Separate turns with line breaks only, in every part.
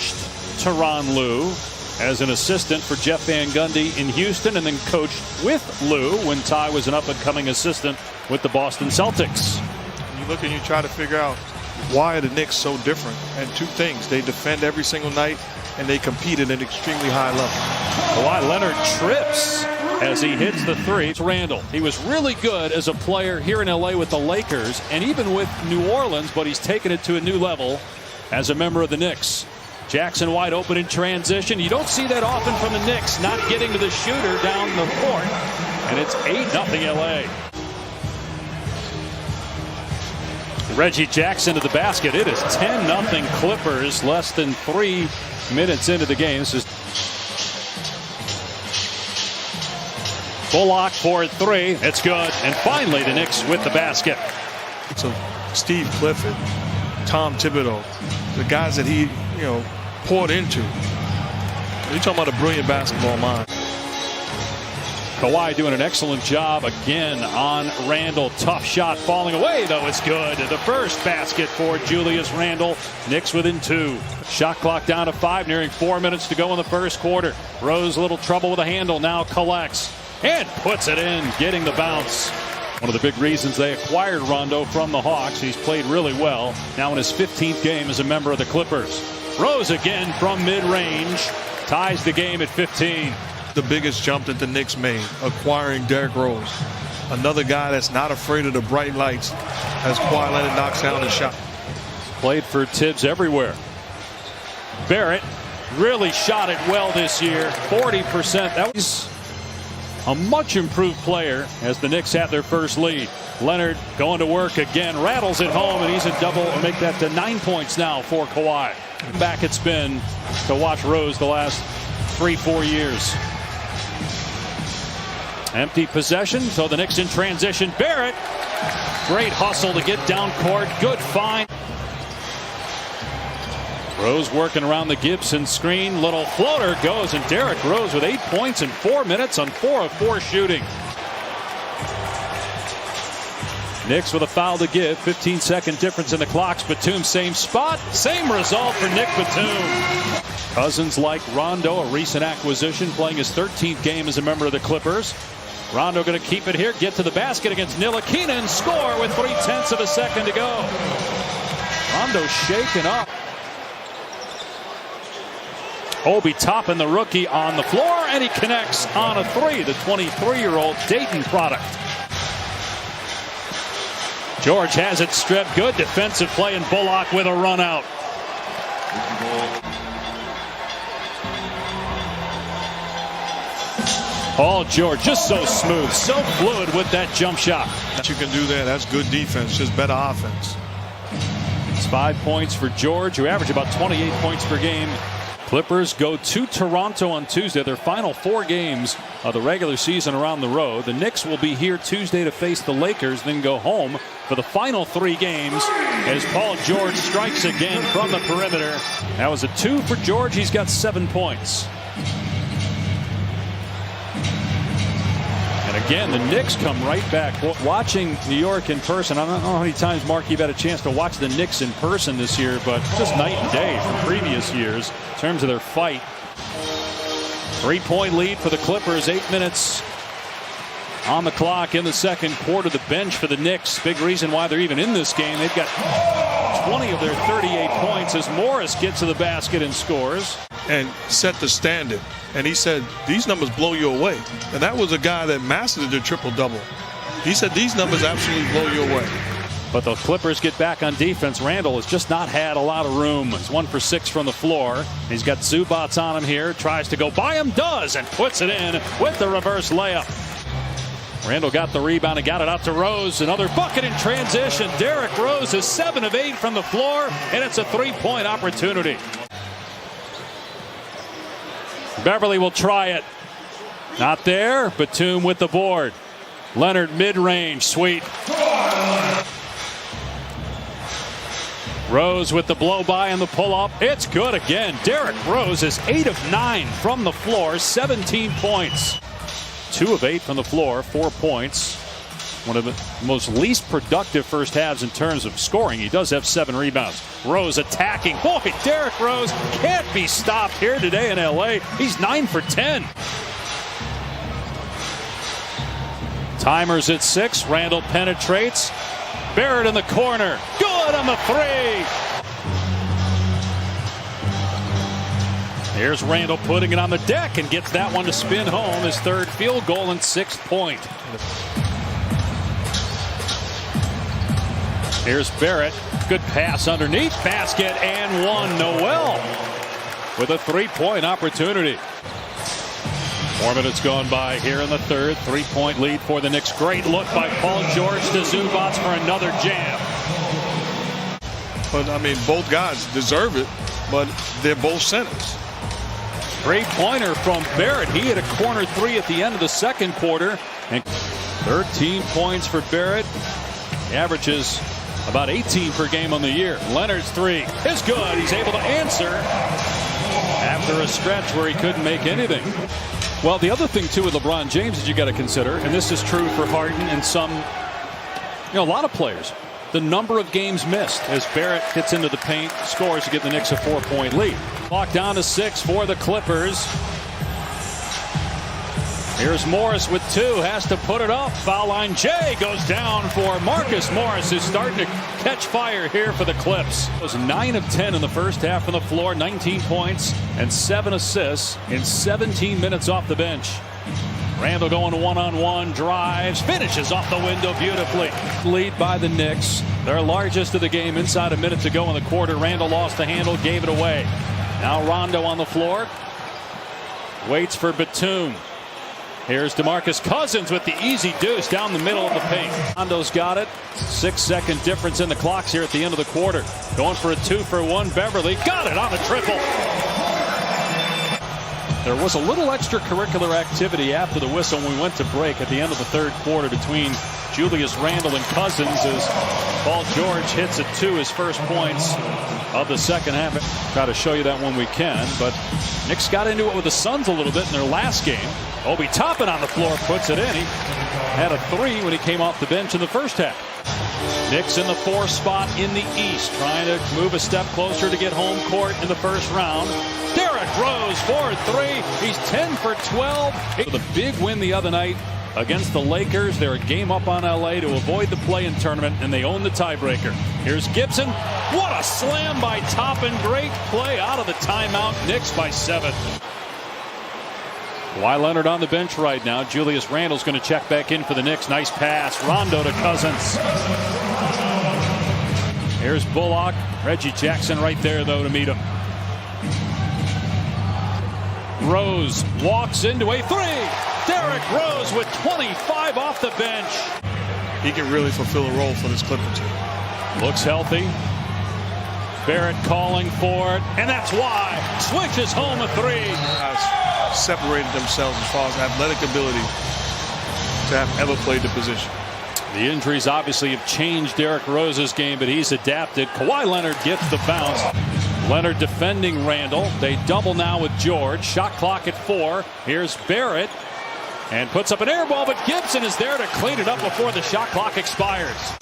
coached Tyronn Lue as an assistant for Jeff Van Gundy in Houston, and then coached with Lue when Ty was an up-and-coming assistant with the Boston Celtics.
You look and you try to figure out why are the Knicks so different, and two things: they defend every single night and they compete at an extremely high level.
Kawhi Leonard trips as he hits the three. It's Randall. He was really good as a player here in LA with the Lakers and even with New Orleans, but he's taken it to a new level as a member of the Knicks. Jackson wide open in transition. You don't see that often from the Knicks, not getting to the shooter down the court, and it's 8-0 LA. Reggie Jackson to the basket. It is 10-0 Clippers, less than 3 minutes into the game. This is Bullock for 3. It's good. And finally the Knicks with the basket.
So Steve Clifford, Tom Thibodeau, the guys that he poured into. You're talking about a brilliant basketball mind.
Kawhi doing an excellent job again on Randall. Tough shot falling away, though. It's good. The first basket for Julius Randle. Knicks within 2. Shot clock down to 5, nearing 4 minutes to go in the first quarter. Rose a little trouble with a handle, now collects and puts it in, getting the bounce. One of the big reasons they acquired Rondo from the Hawks. He's played really well. Now in his 15th game as a member of the Clippers. Rose again from mid-range. Ties the game at 15.
The biggest jump that the Knicks made, acquiring Derrick Rose. Another guy that's not afraid of the bright lights as Kawhi Leonard knocks down the shot.
Played for Tibbs everywhere. Barrett really shot it well this year. 40%. That was a much improved player as the Knicks had their first lead. Leonard going to work again, rattles it home, and he's a double, and make that to 9 points now for Kawhi. Back it's been to watch Rose the last 3-4 years. Empty possession, so the Knicks in transition. Barrett, great hustle to get down court. Good find. Rose working around the Gibson screen. Little floater goes, and Derrick Rose with 8 points in 4 minutes on 4 of 4 shooting. Knicks with a foul to give. 15-second difference in the clocks. Batum same spot, same result for Nick Batum. Cousins like Rondo, a recent acquisition, playing his 13th game as a member of the Clippers. Rondo going to keep it here, get to the basket against Ntilikina and score with 0.3 of a second to go. Rondo shaken up. Obi Toppin, the rookie, on the floor, and he connects on a 3. The 23-year-old Dayton product. George has it stripped. Good defensive play, and Bullock with a run out. Paul George just so smooth, so fluid with that jump shot.
You can do that. That's good defense, just better offense.
It's 5 points for George, who averaged about 28 points per game. Clippers go to Toronto on Tuesday, their final 4 games of the regular season around the road. The Knicks will be here Tuesday to face the Lakers, then go home for the final 3 games as Paul George strikes again from the perimeter. That was a 2 for George. He's got 7 points. And again, the Knicks come right back. Watching New York in person, I don't know how many times, Mark, you've had a chance to watch the Knicks in person this year, but just night and day from previous years in terms of their fight. 3-point lead for the Clippers, 8 minutes on the clock in the second quarter. The bench for the Knicks, big reason why they're even in this game. They've got 20 of their 38 points as Morris gets to the basket and scores.
And set the standard. And he said, these numbers blow you away. And that was a guy that mastered the triple-double. He said, these numbers absolutely blow you away.
But the Clippers get back on defense. Randall has just not had a lot of room. He's 1 for 6 from the floor. He's got Zubats on him here. Tries to go by him, does, and puts it in with the reverse layup. Randall got the rebound and got it out to Rose. Another bucket in transition. Derrick Rose is 7 of 8 from the floor, and it's a 3-point opportunity. Beverly will try it. Not there. Batum with the board. Leonard mid-range. Sweet. Rose with the blow-by and the pull-up. It's good again. Derrick Rose is 8 of 9 from the floor. 17 points. 2 of 8 from the floor. 4 points. one of the most least productive first halves in terms of scoring. He does have 7 rebounds. Rose attacking. Boy, Derrick Rose can't be stopped here today in LA. He's 9 for 10. Timers at 6. Randall penetrates. Barrett in the corner. Good on the 3. Here's Randall putting it on the deck and gets that one to spin home. His 3rd field goal and 6th point. Here's Barrett. Good pass underneath. Basket and one. Noel with a 3-point opportunity. 4 minutes gone by here in the 3rd. 3-point lead for the Knicks. Great look by Paul George to Zubac for another jam.
But, I mean, both guys deserve it, but they're both centers.
3-pointer from Barrett. He hit a corner 3 at the end of the 2nd quarter. And 13 points for Barrett. He averages about 18 per game on the year. Leonard's 3 is good. He's able to answer after a stretch where he couldn't make anything. Well, the other thing, too, with LeBron James that you got to consider, and this is true for Harden and some, a lot of players, the number of games missed as Barrett gets into the paint, scores to give the Knicks a 4-point lead. Clock down to 6 for the Clippers. Here's Morris with 2, has to put it up. Foul line. Jay goes down for Marcus Morris, who's starting to catch fire here for the Clips. It was 9 of 10 in the first half on the floor, 19 points and 7 assists in 17 minutes off the bench. Randall going one-on-one, drives, finishes off the window beautifully. Lead by the Knicks, their largest of the game, inside a minute to go in the quarter. Randall lost the handle, gave it away. Now Rondo on the floor, waits for Batum. Here's DeMarcus Cousins with the easy deuce down the middle of the paint. Rondo's got it. 6-second difference in the clocks here at the end of the quarter. Going for a 2-for-1. Beverly got it on the triple. There was a little extracurricular activity after the whistle when we went to break at the end of the 3rd quarter between Julius Randle and Cousins as Paul George hits it 2, his first points of the 2nd half. Try to show you that when we can, but Knicks got into it with the Suns a little bit in their last game. Obi Toppin on the floor puts it in. He had a 3 when he came off the bench in the first half. Knicks in the 4th spot in the East, trying to move a step closer to get home court in the first round. Derrick Rose, 4-3. He's 10 for 12. With a big win the other night against the Lakers. They're a game up on LA to avoid the play-in tournament, and they own the tiebreaker. Here's Gibson. What a slam by Toppin. Great play out of the timeout. Knicks by 7. Kawhi Leonard on the bench right now. Julius Randle's going to check back in for the Knicks. Nice pass. Rondo to Cousins. Here's Bullock. Reggie Jackson right there, though, to meet him. Rose walks into a 3. Derrick Rose with 25 off the bench.
He can really fulfill a role for this Clipper team.
Looks healthy. Barrett calling for it, and that's why. Swishes home a 3.
Separated themselves as far as athletic ability to have ever played the position.
The injuries obviously have changed Derrick Rose's game, but he's adapted. Kawhi Leonard gets the bounce. Leonard defending Randall. They double now with George. Shot clock at 4. Here's Barrett and puts up an air ball, but Gibson is there to clean it up before the shot clock expires.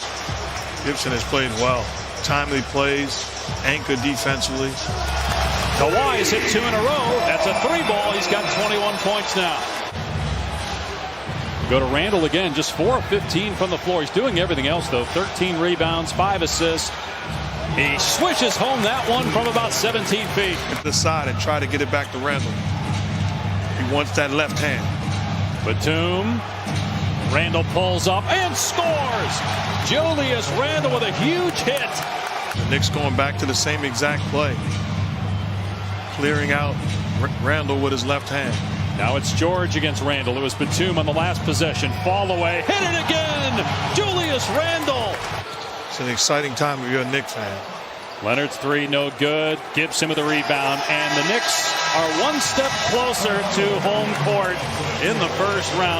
Gibson has played well. Timely plays, anchor defensively.
Kawhi's hit 2 in a row. That's a 3 ball. He's got 21 points now. Go to Randall again, just 4 of 15 from the floor. He's doing everything else, though. 13 rebounds, 5 assists. He swishes home that one from about 17 feet.
To the side and try to get it back to Randall. He wants that left hand.
Batum. Randall pulls up and scores. Julius Randle with a huge hit.
The Knicks going back to the same exact play. Clearing out Randall with his left hand.
Now it's George against Randall. It was Batum on the last possession. Fall away. Hit it again. Julius Randle.
It's an exciting time if you're a Knicks fan.
Leonard's 3 no good. Gibson with a rebound. And the Knicks are one step closer to home court in the first round.